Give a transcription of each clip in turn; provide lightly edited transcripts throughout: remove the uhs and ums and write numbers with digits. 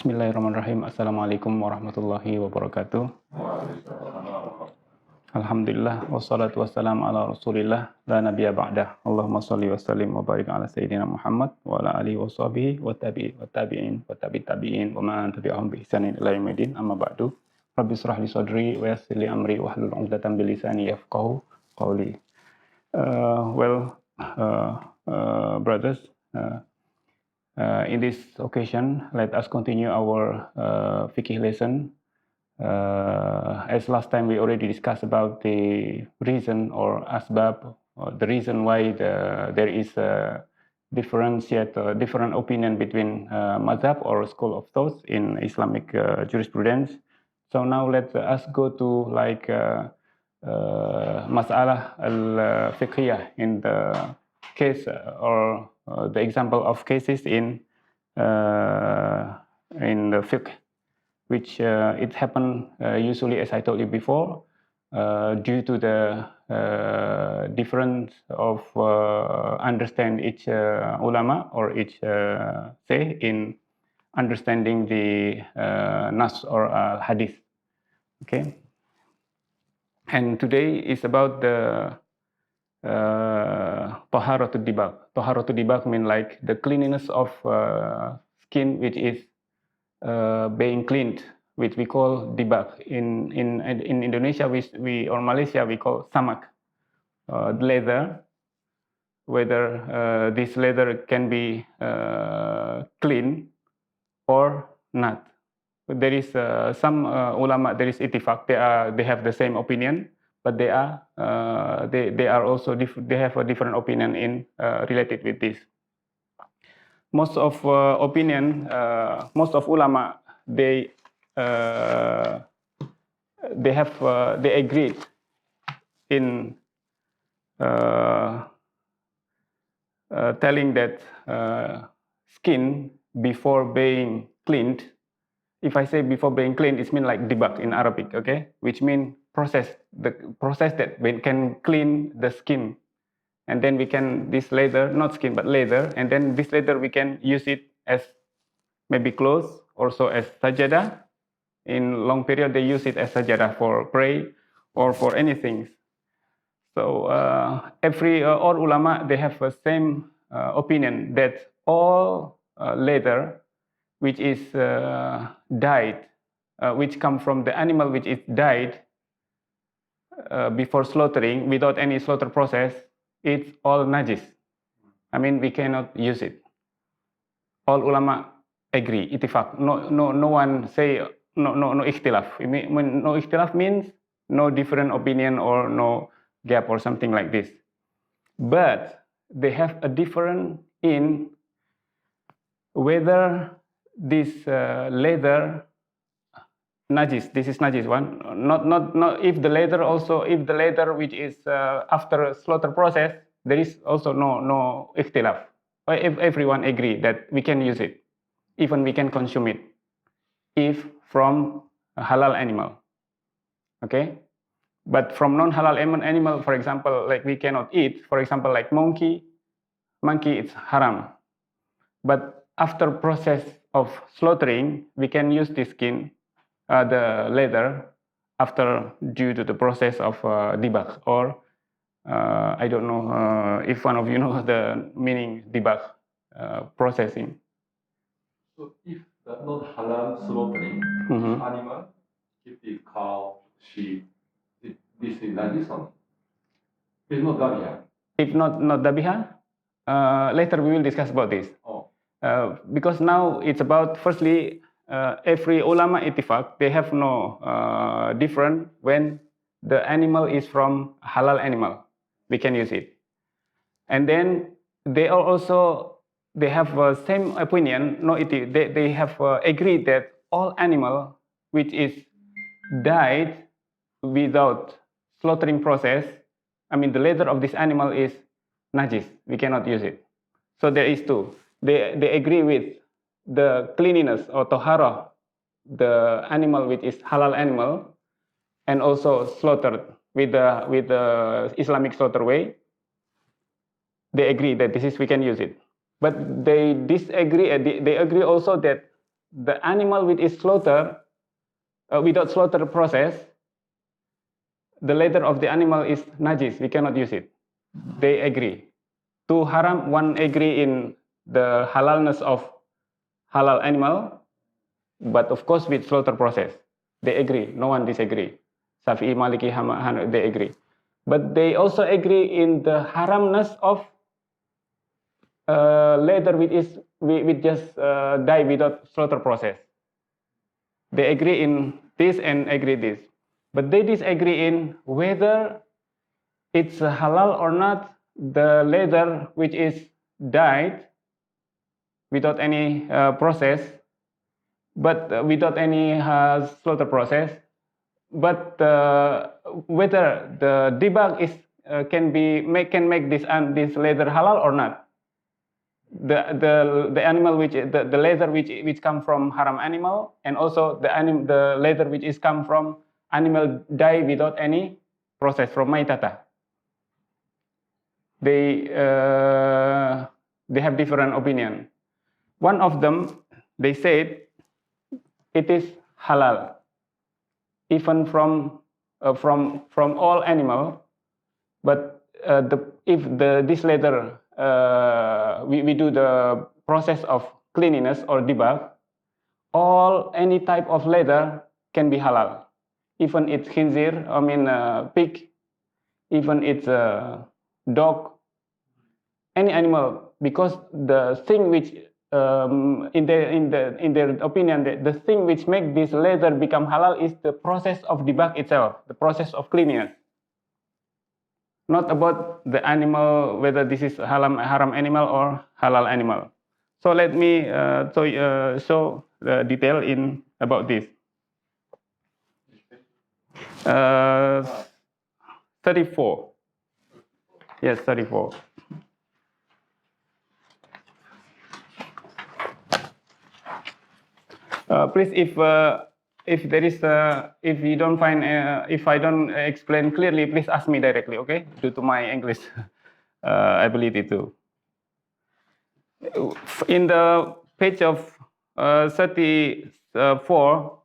Bismillahirrahmanirrahim. Assalamualaikum warahmatullahi wabarakatuh. Alhamdulillah wassalatu wassalamu ala Rasulillah la nabiyya ba'dah. Allahumma shalli wa sallim wa barik ala sayyidina Muhammad wa ala alihi wa sahbihi wa tabi'in wa tabi'in wa man tabi'ahum bi ihsanin ila yaumil amma ba'du. Rabbi shrah li sadri wa yassir li amri wahlul 'uqdatam min lisani yafqahu qawli. Brothers, in this occasion, let us continue our fiqh lesson. As last time we already discussed about the reason or asbab, or the reason why there is a different opinion between madhab or school of thought in Islamic jurisprudence. So now let us go to masalah al-fiqhiyah in the case or the example of cases in the fiqh, which it happened usually, as I told you before, due to the difference of understand each ulama or each say in understanding the nas or hadith. Okay, and today is about the taharatul dibag. Taharatul dibag mean like the cleanliness of skin, which is being cleaned, which we call dibag. In Indonesia, we or Malaysia we call samak, leather. Whether this leather can be clean or not. There is some ulama, there is ittifaq. They have the same opinion, but they are also they have a different opinion in related with this. Most of ulama they agreed in telling that skin before being cleaned. If I say before being cleaned, it means like dibag in Arabic, okay? Which means the process that we can clean the skin. And then we can, this leather, not skin, but leather, and then this leather we can use it as maybe clothes, also as sajadah. In long period, they use it as sajadah for pray or for anything. So all ulama, they have the same opinion that all leather which is died, which come from the animal which is died before slaughtering, without any slaughter process, it's all najis. I mean, we cannot use it. All ulama agree, ittifaq. No one say no ikhtilaf. No ikhtilaf means no different opinion or no gap or something like this. But they have a different in whether this leather najis. This is najis one. Not if the leather also, if the leather which is after slaughter process, there is also no ikhtilaf. If everyone agree that we can use it, even we can consume it, if from a halal animal. Okay, but from non-halal animal, for example, like we cannot eat. For example, like monkey, it's haram. But after process of slaughtering, we can use the skin, the leather, after due to the process of dibag, or I don't know if one of you know the meaning dibag, processing. So if the not halal slaughtering animal, if it's cow, sheep, this is najis only. It's not dabiha. If not dabiha, later we will discuss about this. Oh. Because now it's about, firstly, every ulama ittifaq, they have no different when the animal is from halal animal, we can use it. And then they are also, they have same opinion, they have agreed that all animal which is died without slaughtering process, I mean the leather of this animal is najis, we cannot use it. So there is two. They agree with the cleanliness or tohara, the animal which is halal animal, and also slaughtered with the Islamic slaughter way. They agree that we can use it. But they disagree. They agree also that the animal which is slaughtered without slaughter process, the leather of the animal is najis. We cannot use it. They agree. To haram, one agree in the halalness of halal animal, but of course with slaughter process. They agree. No one disagree. Shafi'i, Maliki, Hanafi, they agree. But they also agree in the haramness of leather which just die without slaughter process. They agree in this and agree this. But they disagree in whether it's halal or not, the leather which is dyed without any process, but without any slaughter process, but whether the debug is can make this leather halal or not. The animal which the leather which come from haram animal, and also the leather which is come from animal die without any process from maitata. They have different opinion. One of them, they said it is halal, even from all animal. But if this leather we do the process of cleanliness or debug, any type of leather can be halal, even it's khinzir, pig, even it's dog, any animal, because the thing which in their opinion, the thing which make this leather become halal is the process of debug itself, the process of cleanliness. Not about the animal, whether this is haram animal or halal animal. So let me show the detail in about this. 34. Yes, 34. Please, if there is if you don't find if I don't explain clearly, please ask me directly, okay? Due to my English ability to. In the page of 34,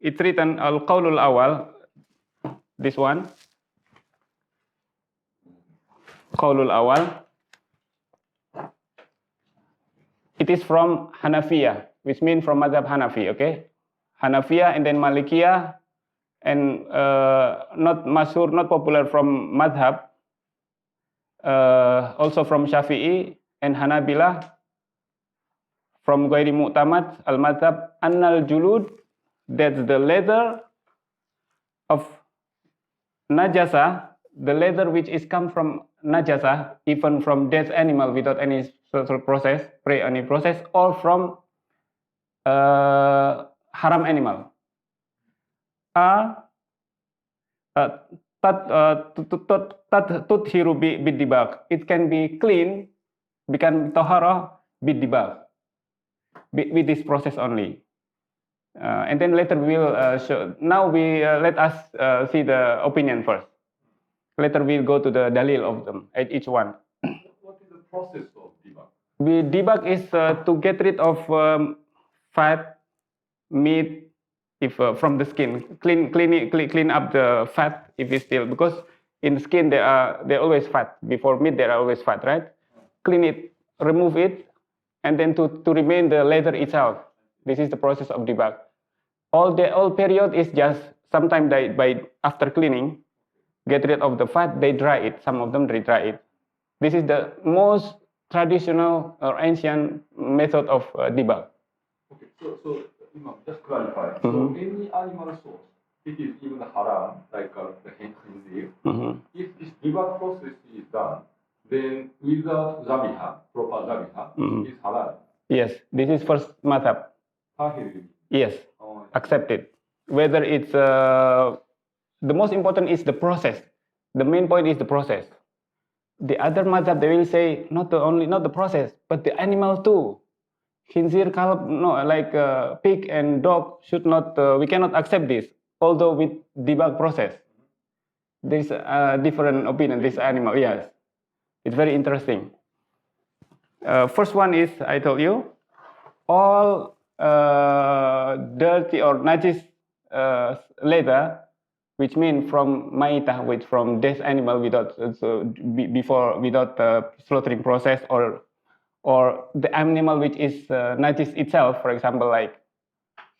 it's written al-qawlul awal. This one, qawlul awal. It is from Hanafiya, which means from Madhab Hanafi, okay? Hanafiya and then Malikiya, and not masyhur, not popular from Madhab, also from Shafi'i and Hanabila, from Ghairi Mu'tamad al-Madhab, Annal Julud, that's the leather of najasa, the leather which is come from najasa, even from dead animal without any social process, any process, or from haram animal. Tuthiru bidibag. It can be clean, become tahara bidibag, with this process only. And then later we will show. Now let us see the opinion first. Later we'll go to the dalil of them, each one. What is the process of debug? Debug is to get rid of fat, meat, if from the skin, clean up the fat if it's still, because in the skin they're always fat. Before meat there are always fat, right? Clean it, remove it, and then to remain the leather itself. This is the process of debug. All period is just sometime by after cleaning, get rid of the fat, they dry it. Some of them they dry it. This is the most traditional or ancient method of debug. Okay, so Imam, just clarify. So any animal source, it is even haram, like the khinzir. If this debug process is done, then without zabiha, proper zabiha, it is halal. Yes, this is first madhab. Yes, accepted. Whether it's the most important is the process. The main point is the process. The other madhab, they will say not the process, but the animal too. Khinzir, kalb, no, like pig and dog should not. We cannot accept this, although with debug process. There is a different opinion. This animal, yes, it's very interesting. First one is I told you, all dirty or najis leather, which means from maitah, which from dead animal without without slaughtering process, or the animal which is najis itself, for example, like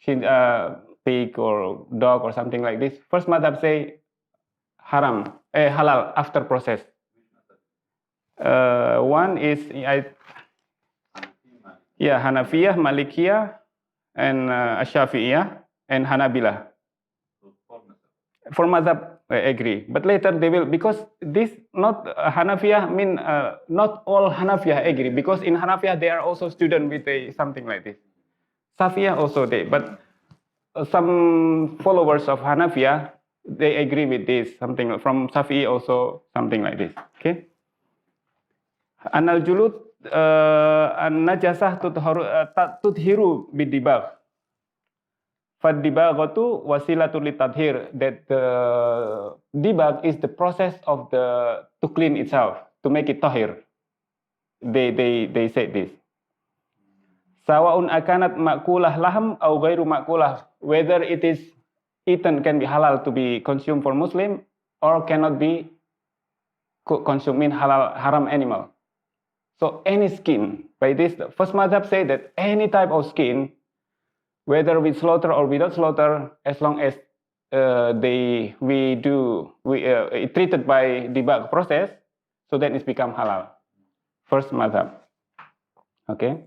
pig or dog or something like this. First madhab say haram, halal after process. One is Hanafiyah, Malikiyah, and Asyafi'iyah, and Hanabilah. For madhab, I agree. But later they will, because this not Hanafiyah mean not all Hanafiyah agree, because in Hanafiyah they are also student with something like this. Safiyah also they, but some followers of Hanafiyah, they agree with this, something from Safi also, something like this. Okay. Anal julud an najasah tudhiru bidibagh. Fadibaghatu wasilatul litadhir, that the dibagh is the process of to clean itself, to make it tahir. They say this. Sawaun akanat makulah laham au ghairu makulah, whether it is eaten, can be halal to be consumed for Muslim, or cannot be consumed, mean haram animal. So any skin, by this, the first madhab say that any type of skin, whether with slaughter or without slaughter, as long as treated by dibagh process, so then it's become halal. First madhab. Okay.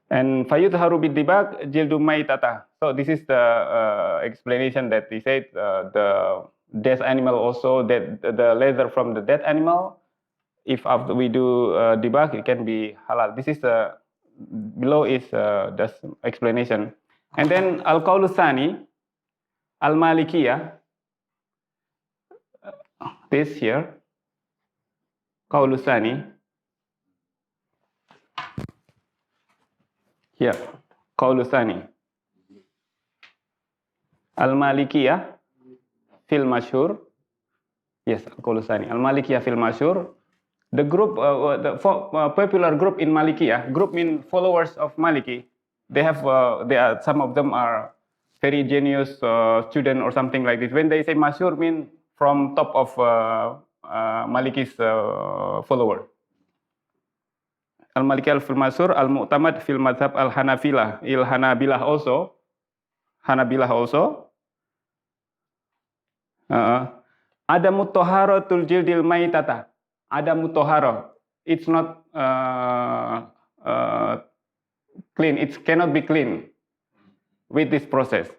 And fayudharu bidibagh jildu maitata. So this is the explanation that he said, the dead animal also, that the leather from the dead animal, if after we do dibagh, it can be halal. This is below is the explanation. And then al-qawlu thani, al-malikiyah, this here, qawlu thani, here, qawlu thani, al-malikiyah fil mashhur, yes, qawlu thani, al-malikiyah fil mashhur. The group, the popular group in Malikiyah, group mean followers of Maliki. They have, some of them are very genius student or something like this. When they say Masyur, mean from top of Maliki's follower. Al-Maliki al-Fil Masyur, al-Mu'tamad fil Madhab al-Hanafilah, il-Hanabilah also. Hanabilah also. Adamu toharatul jildil maitata. Adamu tohara, it's not clean, it cannot be clean with this process.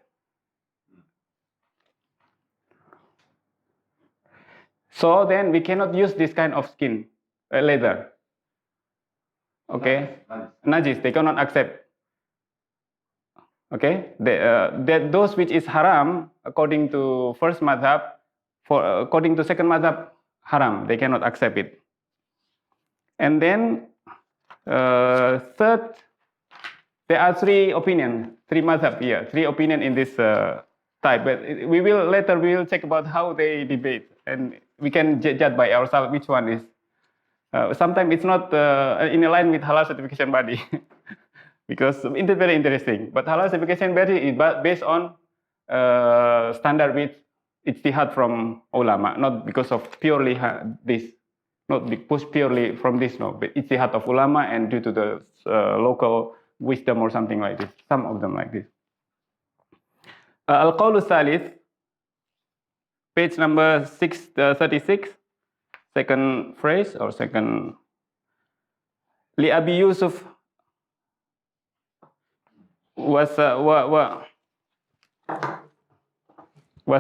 So then we cannot use this kind of skin, leather. Okay, najis, they cannot accept. Okay, those which is haram according to first madhab, according to second madhab, haram, they cannot accept it. And then third, there are three madhab here, three opinion in this type. But we will check about how they debate, and we can judge by ourselves which one is. Sometimes it's not in line with halal certification body, because it's very interesting. But halal certification body is based on standard with ijtihad from ulama, not because of purely this, not pushed purely from this, no, but ijtihad of ulama and due to the local wisdom or something like this. Some of them like this. Al-Qawlu Thalith, page number 636, second phrase or second. Li Abi Yusuf wa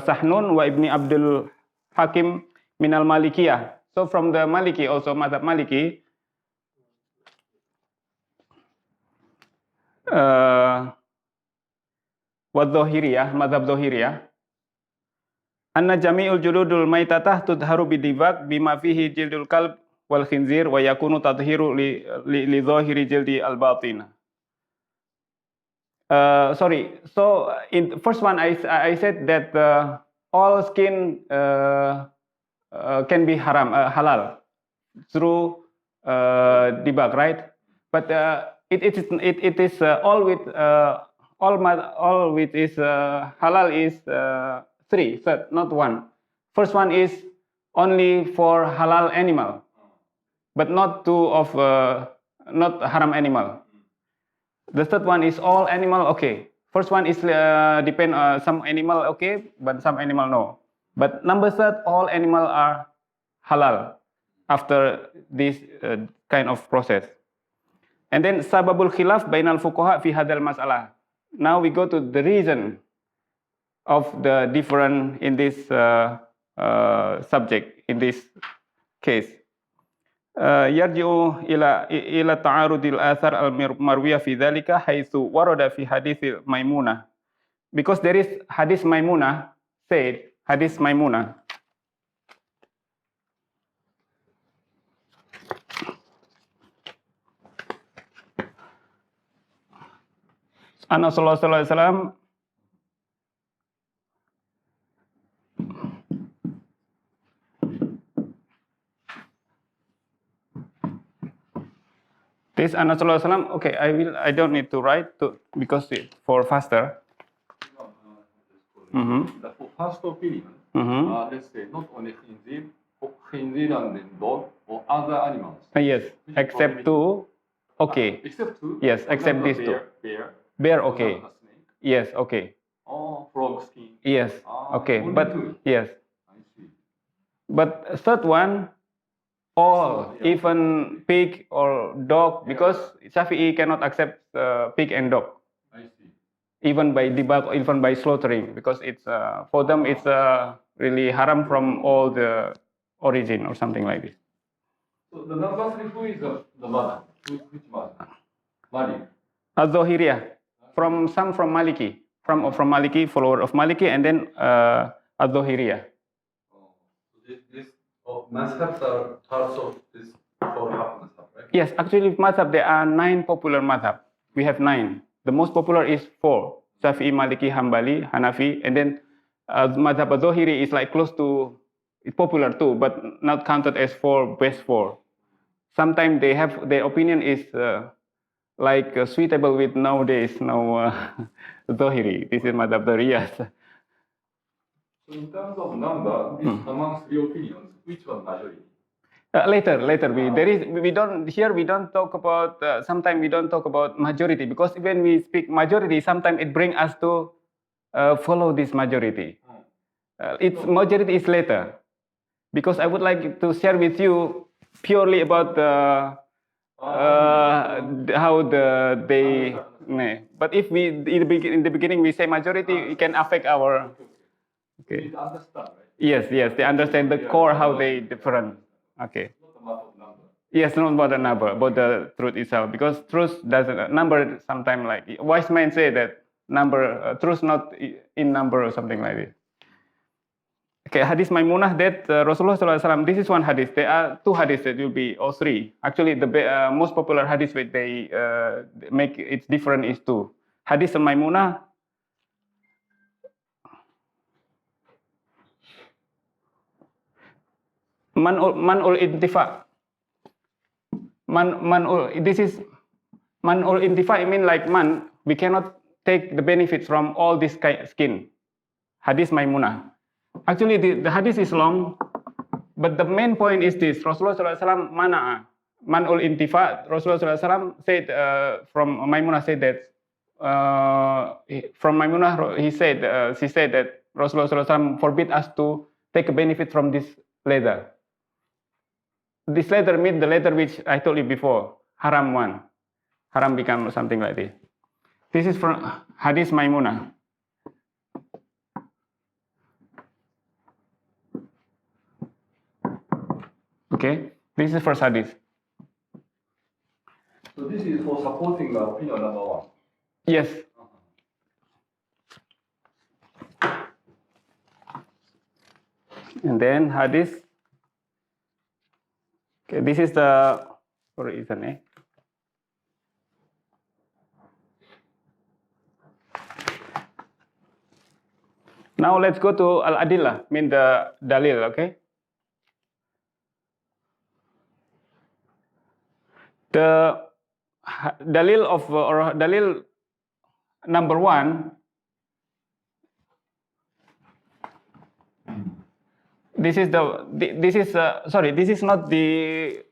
Sahnun wa Ibni Abdul Hakim minal Malikiyah. So from the Maliki also, Madhab Maliki, wa Dhohiriyah, Madhab Dhohiriyah, anna jami'ul juludul maitatah tudharu bidibak bima fihi jildul kalb wal khinzir wa yakunu tadhiru li dhahiri jildi al batin. Sorry, so in the first one I said that all skin can be halal through dibagh, right? But it is all with is halal is three, third, not one. First one is only for halal animal, but not two of not haram animal. The third one is all animal okay. First one is depend some animal okay, but some animal no. But number third, all animal are halal after this kind of process. And then sababul khilaf bainal fuqaha fi hadal masalah. Now we go to the reason of the different in this subject, in this case. Yarji'u ila ta'arudil athar al-marwiyah fi dhalika haitsu warada fi hadits Maimunah. Because there is hadis Maimunah said, hadis Maimunah. Anna sallallahu alaihi wasallam this Anna sallallahu alaihi wasallam, okay, I don't need to write because for faster. The first opinion, let's say not only khinzir and then dog or other animals. Yes, except two. Okay. Except two. Yes, except these two. Bear okay. Yes, okay. Oh, frog skin. Yes, okay. But two. yes. I see. But third one, all, even pig or dog, because Shafi'i cannot accept pig and dog. I see. Even by debug, even by slaughtering, because it's for them it's really haram from all the origin or something like this. So the number three, who is the mother? Which mother? Malik. Az-Zohiriyah, from Maliki, from Maliki, follower of Maliki, and then Az-Zohiriyah. This mazhabs are parts of this four mazhab, right? Yes, actually mazhab there are 9 popular mazhab. We have 9. The most popular is 4: Shafi'i, Maliki, Hambali, Hanafi, and then mazhab Az-Zohiri is like close to popular too, but not counted as best 4. Sometimes they have their opinion is like suitable with nowadays Zohiri. This is madhab Zohiriyah. So in terms of number, among three opinions, which one majority? Later we don't talk about sometimes we don't talk about majority, because when we speak majority, sometimes it brings us to follow this majority. Its majority is later, because I would like to share with you purely about how they. But if we in the beginning we say majority, it can affect our. Okay. You understand, right? Yes, they understand the core how they different. Okay. Not a matter of number. Yes, not about the number, about the truth itself. Because truth doesn't number sometimes like wise men say that number truth not in number or something like this. Okay, hadis Maimunah that Rasulullah SAW, this is one hadith. There are 2 hadiths that will be, or 3. Actually, the most popular hadith that they make it different is 2. Hadith Maimunah. Man'ul intifa. This is man'ul intifa. I mean like we cannot take the benefits from all this skin. Hadith Maimunah. Actually, the hadith is long, but the main point is this: Rasulullah SAW man'ul intifa. Rasulullah SAW said from Maimunah said that from Maimunah she said that Rasulullah SAW forbid us to take a benefit from this leather. This leather means the leather which I told you before, haram one. Haram become something like this. This is from hadith Maimunah. Okay, this is first hadith. So this is for supporting the opinion number 1. Yes. And then hadith. Okay, this is the reason. Now let's go to al-adillah, mean the dalil, okay? The dalil of or dalil number one. This is this is not the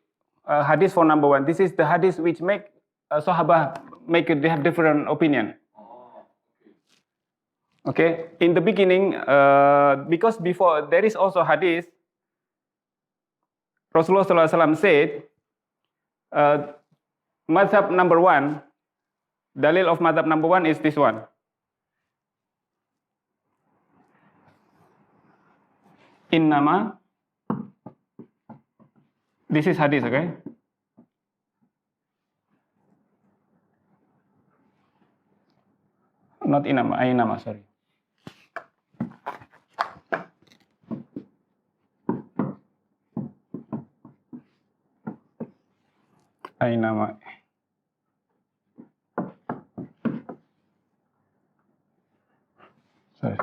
hadith for number one. This is the hadith which make Sahabah they have different opinion. Okay, in the beginning, because before there is also hadith, Rasulullah SAW said, madhab number one, dalil of madhab number one is this one. Innama, this is hadith, okay? Not innama, ainama, sorry. Ainama. Sorry.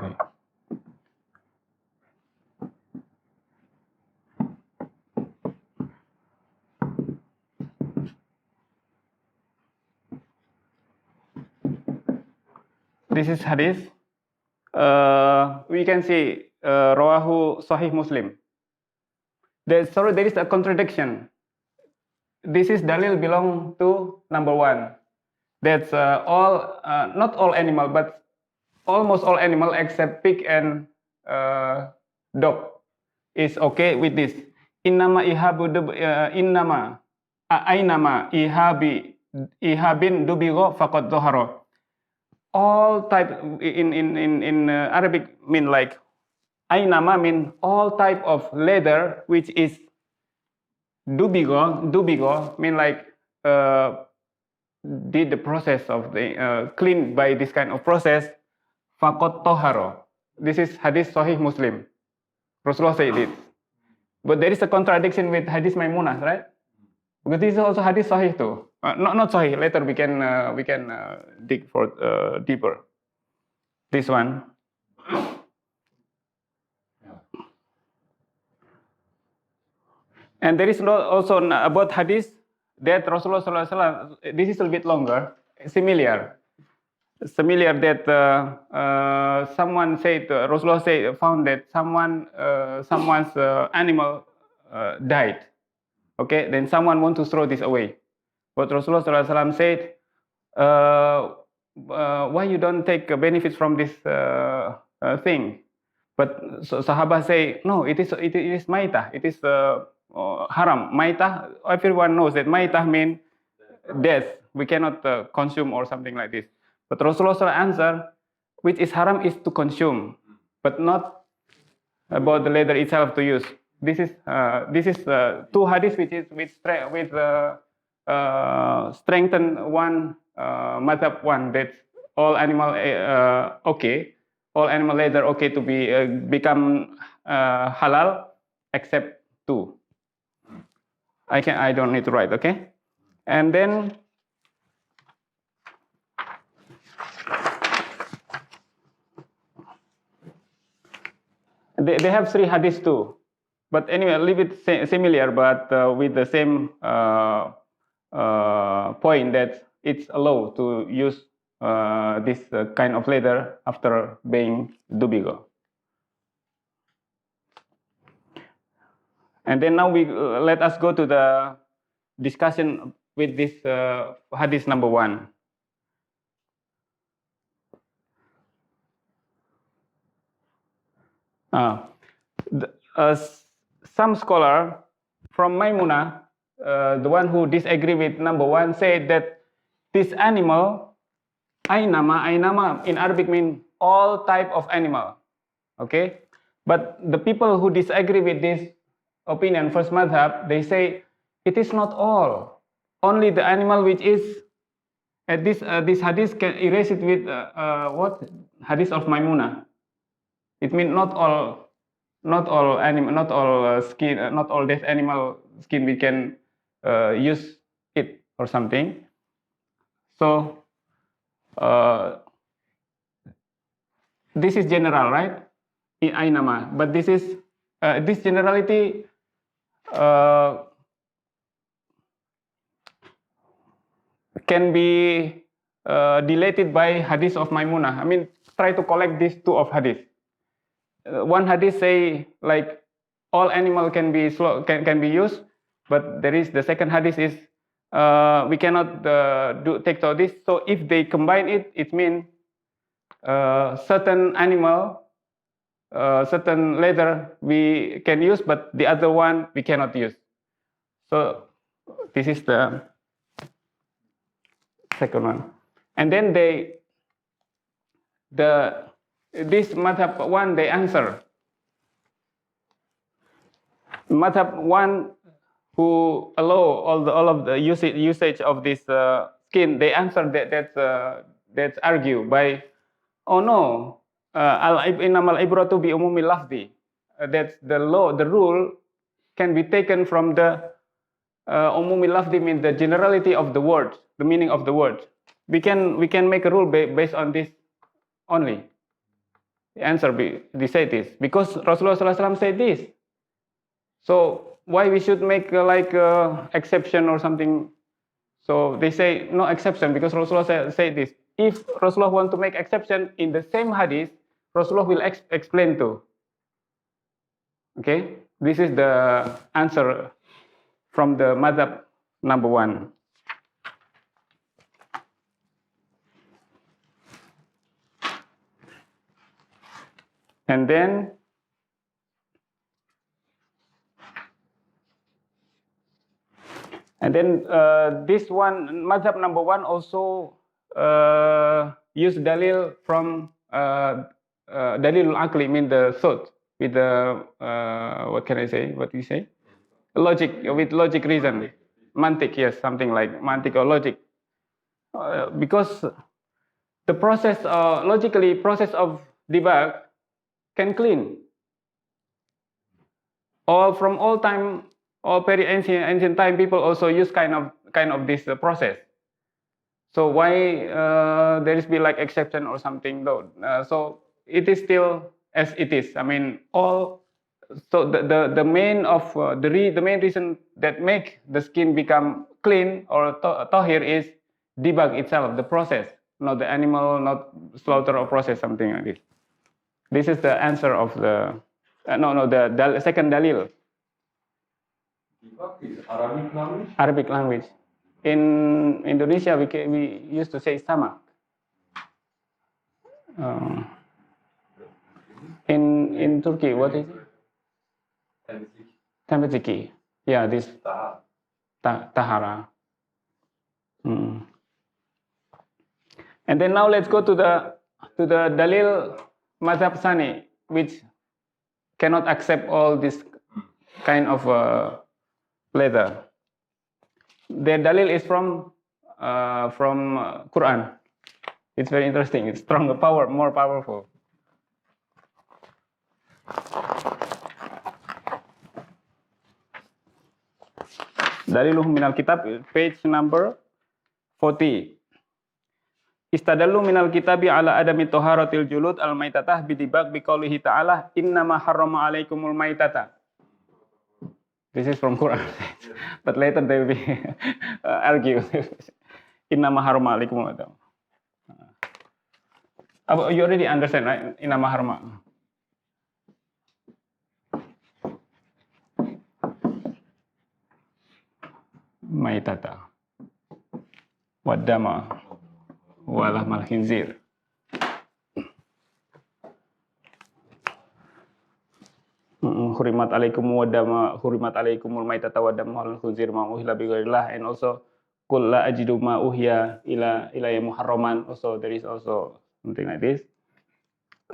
This is hadith. We can see Rawahu Sahih Muslim. There is a contradiction. This is dalil belong to number one. That's not all animal, but almost all animal except pig and dog is okay with this. Innama innama ainama ihabin dubigo faqad dhahara. All type in Arabic mean like ainama mean all type of leather which is dubigo mean like did the process of the clean by this kind of process. Faqad taharo. This is hadith Sahih Muslim. Rasulullah said it. But there is a contradiction with hadith Maimunah, right? Because this is also hadith Sahih too. Not Sahih. Later we can dig for deeper. This one. And there is also about hadith that Rasulullah SAW, this is a bit longer, similar that someone said, Rasulullah found that someone's animal died. Okay, then someone want to throw this away. But Rasulullah SAW said, why you don't take benefits from this thing? But Sahabah say, no, it is maitah, it is haram. Maitah, everyone knows that maitah means death. We cannot consume or something like this. But Rasulullah SAW answer, which is haram is to consume, but not about the leather itself to use. This is two hadiths which strengthen one madhab one, that all animal okay, all animal leather okay to be become halal except two. I don't need to write, okay? And then they have three hadiths too. But anyway, a little bit similar, but with the same point that it's allowed to use this kind of leather after being dubigo. And then now let us go to the discussion with this hadith number one. Some scholar from Maimunah, the one who disagree with number one, said that this animal, ainama in Arabic mean all type of animal. Okay, but the people who disagree with this opinion, first madhab, they say it is not all. Only the animal which is this hadith can erase it with what hadith of Maimunah. It means not all animal, not all skin, not all dead animal skin we can use it or something. So this is general, right? In ainama, but this is this generality can be deleted by hadith of Maimunah. I mean, try to collect these two of hadith. One hadith say like all animal can be can be used, but there is the second hadith is we cannot take to this. So if they combine it, it means certain animal, certain leather we can use, but the other one we cannot use. So this is the second one. And then this madhab one, they answer. Madhab one, who allow all of the usage of this skin, they answer that's argue by, oh no, innamal ibratu bi umumil lafzi. That's the law, the rule can be taken from the umumil lafzi, means the generality of the word, the meaning of the word. We can make a rule based on this only. The answer they say this because Rasulullah SAW said this. So why we should make like exception or something? So they say no exception because Rasulullah say this. If Rasulullah want to make exception in the same hadith, Rasulullah will explain too. Okay, this is the answer from the madhab number one. And then this one, madhab number one, also use dalil from dalilul aqli, mean the thought with the what can I say? What do you say? Logic, with logic reason, mantik, yes, something like mantik or logic, because the process, logically, process of debug can clean. From all time, all very ancient time, people also use kind of this process. So why there is be like exception or something though? So it is still as it is. I mean, all. So the main of the main reason that make the skin become clean or tahir is debug itself, the process, not the animal, not slaughter or process, something like this. This is the answer of the the second dalil. Debug is Arabic language? Arabic language. In Indonesia, we used to say sama. In Turkey, what is it? Temiziki. Yeah, this tahara. And then now let's go to the dalil madhab sani, which cannot accept all this kind of leather. Their dalil is from Quran. It's very interesting. It's stronger, more powerful. Daliluhum minal kitab, page number 40. Istadallu minal kitabi ala adami toharatil julud al maitatah bidibak biqaulihi ta'ala innama harrama alaikumul maitata. This is from Quran. But later they will be argue. Innama harrama alaikumul maitata. You already understand, right? Innama harrama. Maitata wadama walahmal khinzir. Hurimat alaikum wadama, hurimat alaikumul maitata wadama khinzir ma uhilla bi ghairillah, and also qul la ajidu ma uhiya ila muharraman. Also there is also something like this.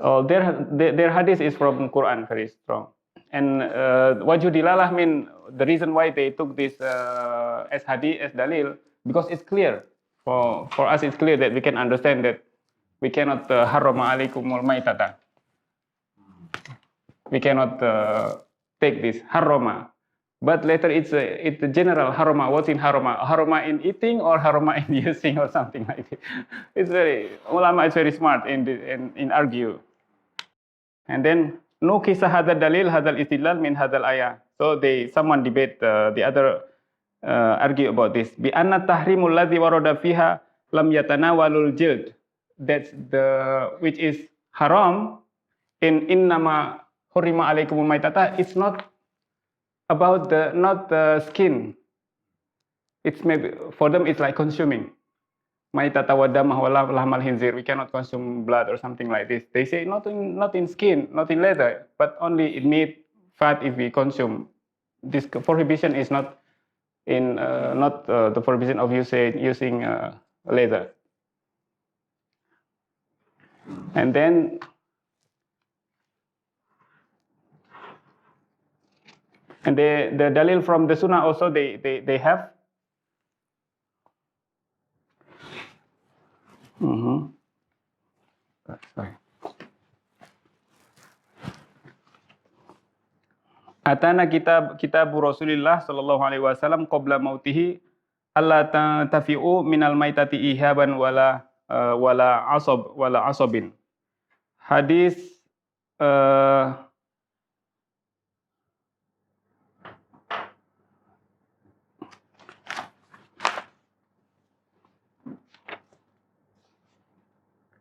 Their hadith is from Quran, very strong. And wajhu dilalah mean the reason why they took this as hadith, as dalil, because it's clear. For us, it's clear that we can understand that we cannot harrama alaikumul maitata. We cannot take this harrama. But later it's a general harrama. What's in harrama? Harrama in eating or harrama in using or something like this. It's ulama is very smart in argue. And then nukisa hadal dalil hadal istidlal min hadal ayah. So someone debate the other argue about this. Bi anna tahrimul ladzi warada fiha lam yatanawalul jild. That's the which is haram in innama hurima alaikumul maitata. It's not about not the skin. It's maybe for them it's like consuming. Maitata wa damah wa lahmal hinzir. We cannot consume blood or something like this. They say not in skin, not in leather, but only in meat, fat if we consume. This prohibition is not in the prohibition of using leather. And then the dalil from the sunnah also they have. Sorry. Atana kitabu Rasulillah sallallahu alaihi wasallam qabla mautihi alla tafi'u minal maitati ihaban wala asabin. Hadis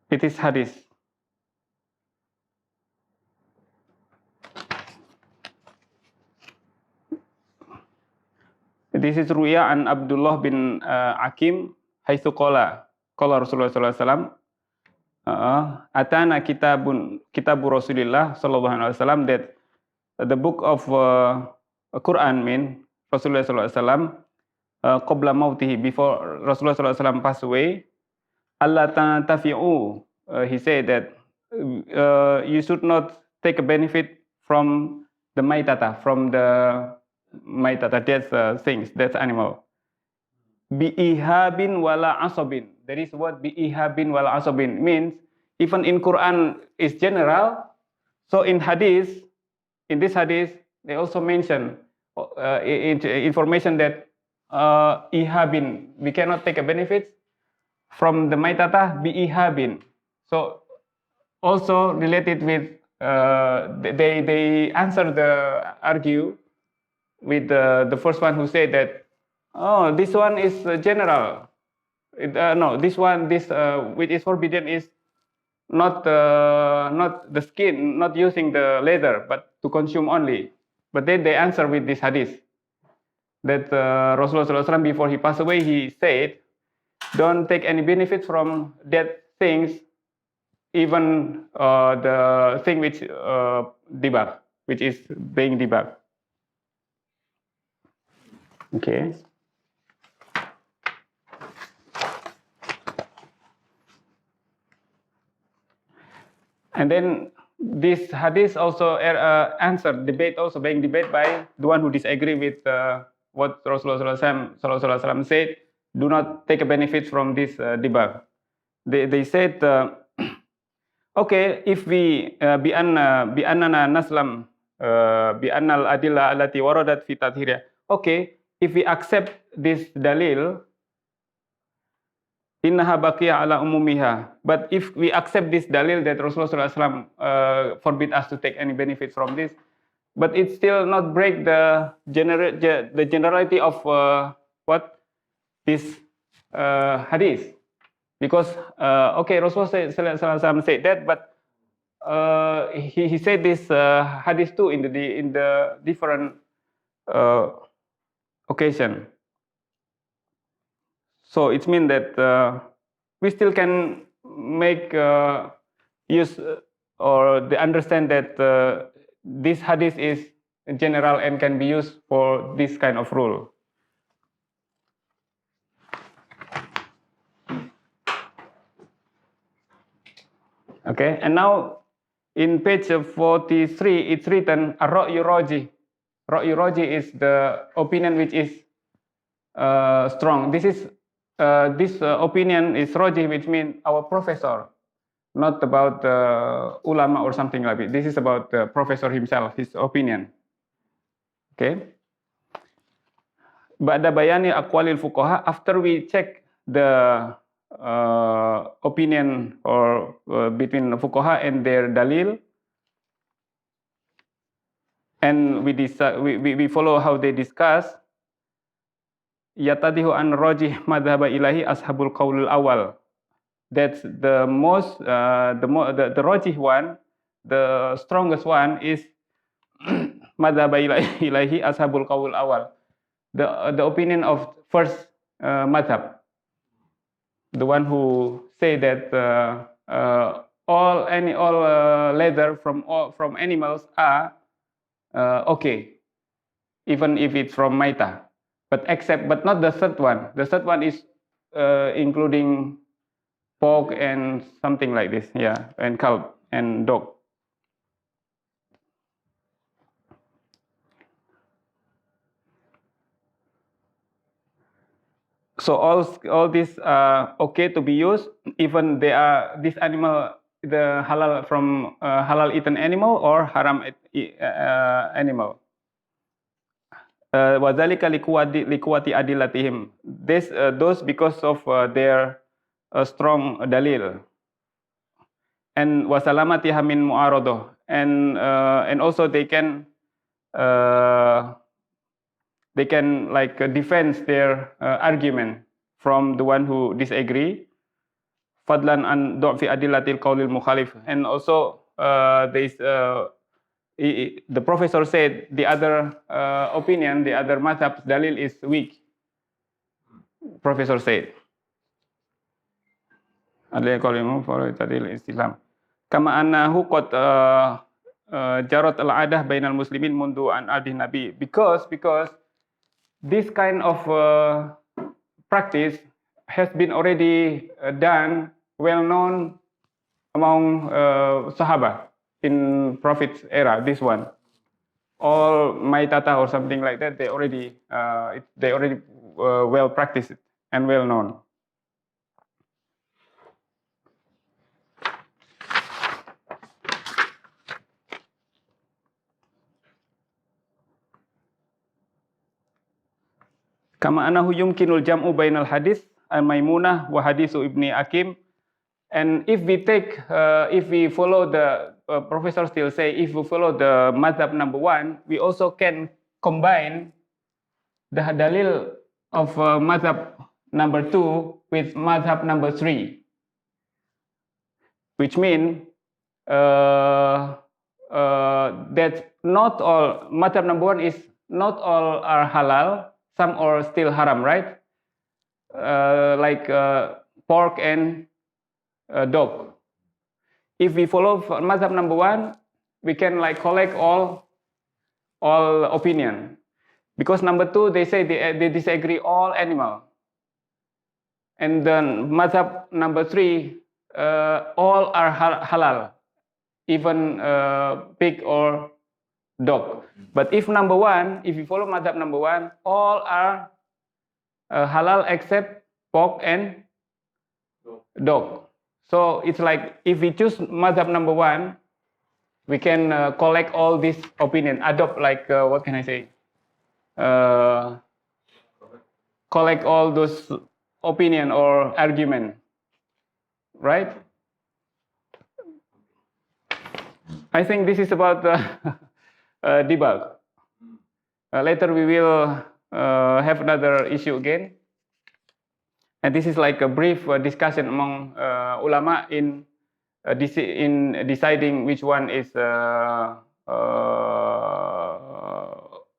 it is hadis. This is ruya an Abdullah bin Akim haitsu qala Rasulullah sallallahu alaihi wasallam atana kitabu Rasulillah sallallahu alaihi wasallam, that the book of Quran mean Rasulullah sallallahu alaihi wasallam qabla mautihi, before Rasulullah sallallahu alaihi wasallam passed away. Allah tafi'u, he said that you should not take a benefit from the maitata, that's things, that's animal. Bi'ihabin wala asabin. That is what bi'ihabin wala asabin means. Even in Quran is general. So in this hadith, they also mention information that ihabin, we cannot take a benefit from the maitata bi'ihabin. So also related with they answer the argue with the first one who said that this one is general. This which is forbidden is not the skin, not using the leather, but to consume only. But then they answer with this hadith that Rasulullah SAW, before he passed away, he said, don't take any benefit from that things, even the thing which debug, which is being debugged. Okay. And then this hadith also answered debate, also being debated by the one who disagree with what Rasulullah SAW said. Do not take a benefit from this debug. They said, okay, if we bi annana naslam bi annal adilla allati waradat fi tadhhiriyah. Okay, if we accept this dalil, innaha baqiya ala umumiha. But if we accept this dalil that Rasulullah SAW forbid us to take any benefit from this, but it still not break the generality of what this hadith. Because okay, Rasulullah SAW said that, but he said this hadith too in the different occasion. So it means that we still can make use or understand that this hadith is general and can be used for this kind of rule. Okay, and now in page 43, it's written Ar-Ra'yu Raji. Ra'yu Raji is the opinion which is strong. This opinion is Raji, which means our professor, not about ulama or something like it. This is about the professor himself, his opinion. Okay. Ba'da bayani aqwalil fuqaha, after we check the opinion or between the fuqaha and their dalil, and we follow how they discuss. yatadihu an rajih madhhab ilahi ashabul qaulul awal. That's the most the rajih one, the strongest one is madhhab ilahi ashabul qaulul awal. The opinion of first madhab, the one who say that all leather from animals are okay, even if it's from maita, but not the third one. The third one is including pork and something like this, yeah, and cow and dog. So all these are okay to be used, even they are this animal, the halal from halal eaten animal or haram animal. Wadzalika likuwati adilatihim. Those because of their strong dalil. And wasalamatiha min mu'aradah. And also they can like defend their argument from the one who disagree. Fadlan an du'fi adillatil qawlil mukhalif. And also the professor said the other opinion, the other madhab dalil is weak. Professor said. Adli qawlimu fa tadil islam. Kama annahu qad jarat al-adah bainal muslimin mundu an adi nabi, because this kind of practice has been already done, well known among Sahaba in Prophet's era. This one, all maitata or something like that, they already well practiced and well known. Kama anahu yumkinul jam'u bainal hadis al-Maimunah wa hadisu Ibni Akim. And if we follow the professor still say, if we follow the madhab number 1, we also can combine the dalil of madhab number 2 with madhab number 3, which mean that not all madhab number 1 is not all are halal. Some are still haram, right? Like pork and dog. If we follow madhab number 1, we can like collect all opinion. Because number 2, they say they disagree all animal. And then madhab number 3, all are halal, even pig or dog. But if number 1, if you follow madhab number 1, all are halal except pork and dog. So it's like if we choose madhab number 1, we can collect all this opinion, adopt like what can I say? Collect all those opinion or argument, right? I think this is about debug. Later we will have another issue again, and this is like a brief discussion among ulama in deciding which one is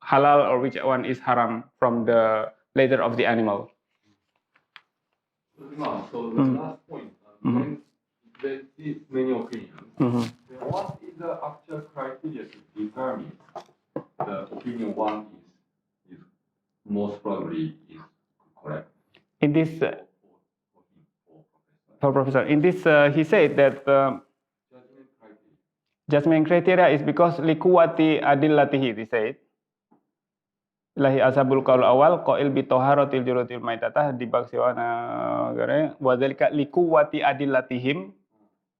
halal or which one is haram from the leather of the animal. So the last point, when there is many opinions, then what is the actual criteria to determine the opinion 1 is most probably is correct? In this, for Professor, in this he said that judgment criteria is because likuwati adillatihi, he said. Lahi ashabul qaul awal qail bi taharatil juratil maitatah dibaksiwana gare wa dzalika likuwati adillatihim.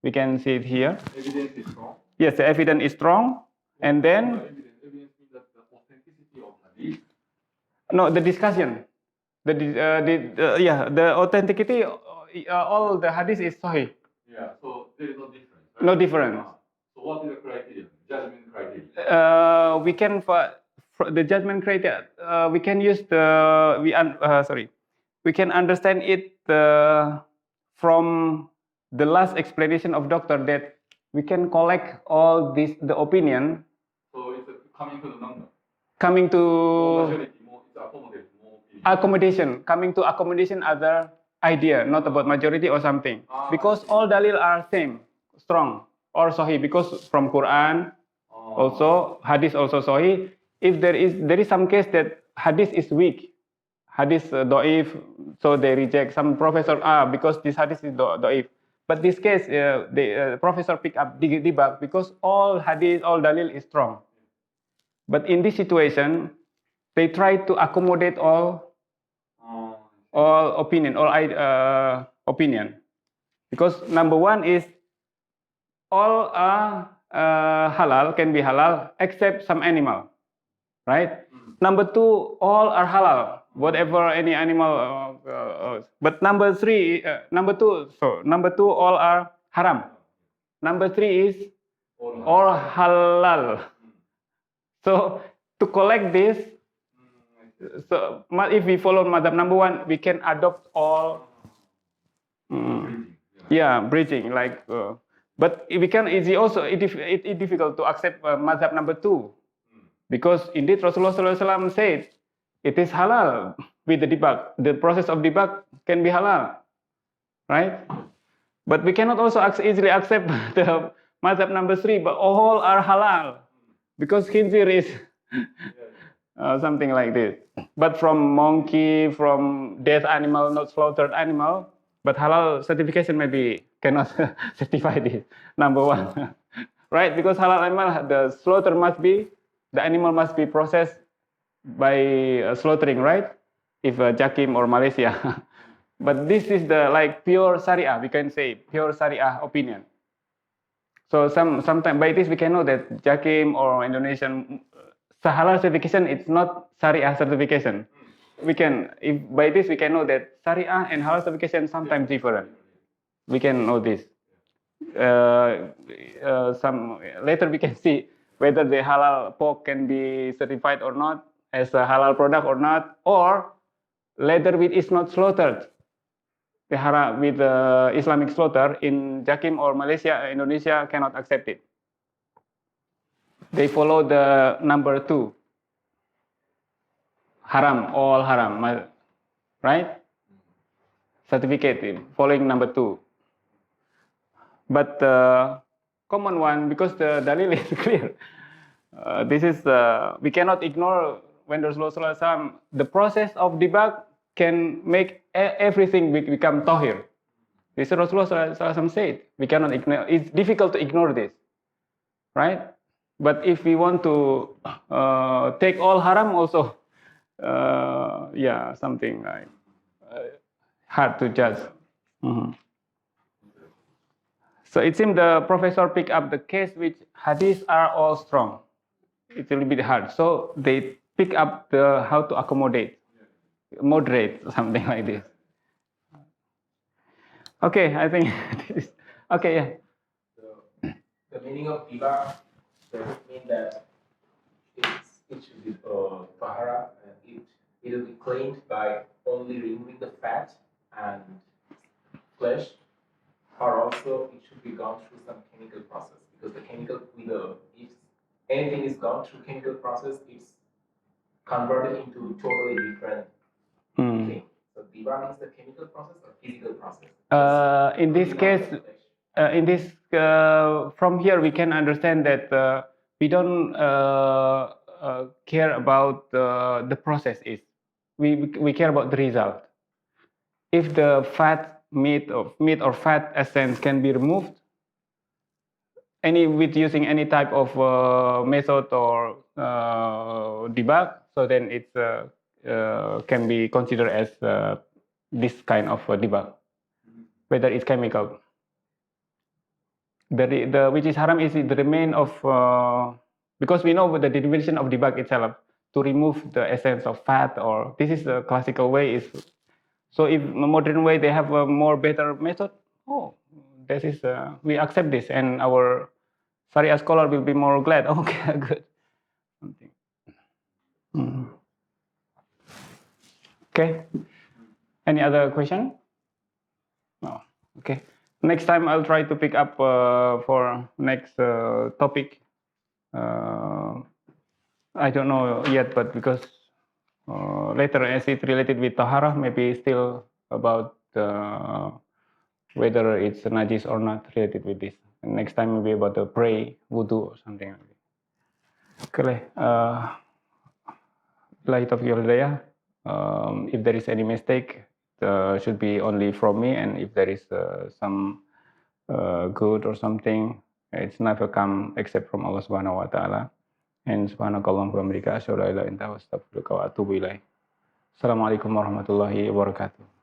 We can see it here. Evidence is strong. Yes, the evidence is strong, and then Evidence means that the authenticity of hadith. No, the discussion, the authenticity. All the hadith is sahih. Yeah, so there is no difference. Right? No difference. So what is the criteria? Judgment criteria. We can the judgment criteria, we can use we can understand it from the last explanation of doctor that we can collect all this the opinion So it's coming to the number. coming to More majority, more it's accommodate, more opinion. coming to accommodation other idea, not about majority or something. Because all dalil are same, strong or sahih. Because from Quran, also hadith also sahih. If there is some case that hadith is weak, hadith doif, so they reject. Some professor because this hadith is doif. But this case, the professor pick up debug because all hadith, all dalil is strong. But in this situation, they try to accommodate all opinion, opinion. Because number one is all halal, can be halal, except some animal, right? Number two, all are halal, whatever any animal. But number two, all are haram. Number three is all halal. So to collect this, so if we follow madhab number one, we can adopt all. Bridging like. But we can easy also. It difficult to accept madhab number two, because indeed Rasulullah SAW said it is halal with the debug. The process of debug can be halal, right? But we cannot also easily accept the madhab number three. But all are halal. Because khinzir is something like this. But from monkey, from dead animal, not slaughtered animal, but halal certification maybe cannot certify this, number one. Right? Because halal animal, the animal must be processed by slaughtering, right? If Jakim or Malaysia. But this is the like pure Sharia, we can say, pure Sharia opinion. So sometimes by this we can know that Jakim or Indonesian halal certification, it's not Sharia certification. We can, if by this we can know that Sharia and halal certification sometimes different. We can know this. Later we can see whether the halal pork can be certified or not as a halal product or not, or later it is not slaughtered. The haram with Islamic slaughter in Jakim or Malaysia, Indonesia cannot accept it. They follow the number two. Haram, all haram, right? Certificate following number two. But common one, because the dalil is clear. This is we cannot ignore when Rasulullah SAW, the process of debug can make everything become tahir. This is Rasulullah SAW said. We cannot ignore. It's difficult to ignore this, right? But if we want to take all haram also, something like hard to judge. So it seems the professor picked up the case which hadiths are all strong. It's a little bit hard. So they pick up the how to accommodate, moderate, something like this. Okay, I think this. Okay, yeah. The meaning of debug does it mean that it should be tahara and it will be cleaned by only removing the fat and flesh, or also it should be gone through some chemical process, because the chemical, if anything is gone through chemical process, it's converted into totally different thing. So debug is the chemical process or physical process? In this case, from here we can understand that we don't care about the process is. We care about the result. If the meat or fat essence can be removed, with using any type of method or debug, so then it can be considered as this kind of debug, whether it's chemical. The which is haram is the remain of because we know the definition of debug itself, to remove the essence of fat, or this is the classical way is. So if modern way they have a more better method, this is we accept this, and our Sharia scholar will be more glad. Okay, good. Something. Okay. Any other question? No. Okay. Next time I'll try to pick up for next topic. I don't know yet, but because later as it related with tahara, maybe still about whether it's najis or not related with this. And next time maybe about the pray, wudu or something like that. Okay. If there is any mistake, should be only from me, and if there is some good or something, it's never come except from Allah Subhanahu wa Ta'ala. And subhanakallahumma wa bihamdika asyhadu an la ilaha illa anta astaghfiruka wa atubu ilaik. Assalamualaikum warahmatullahi wabarakatuh.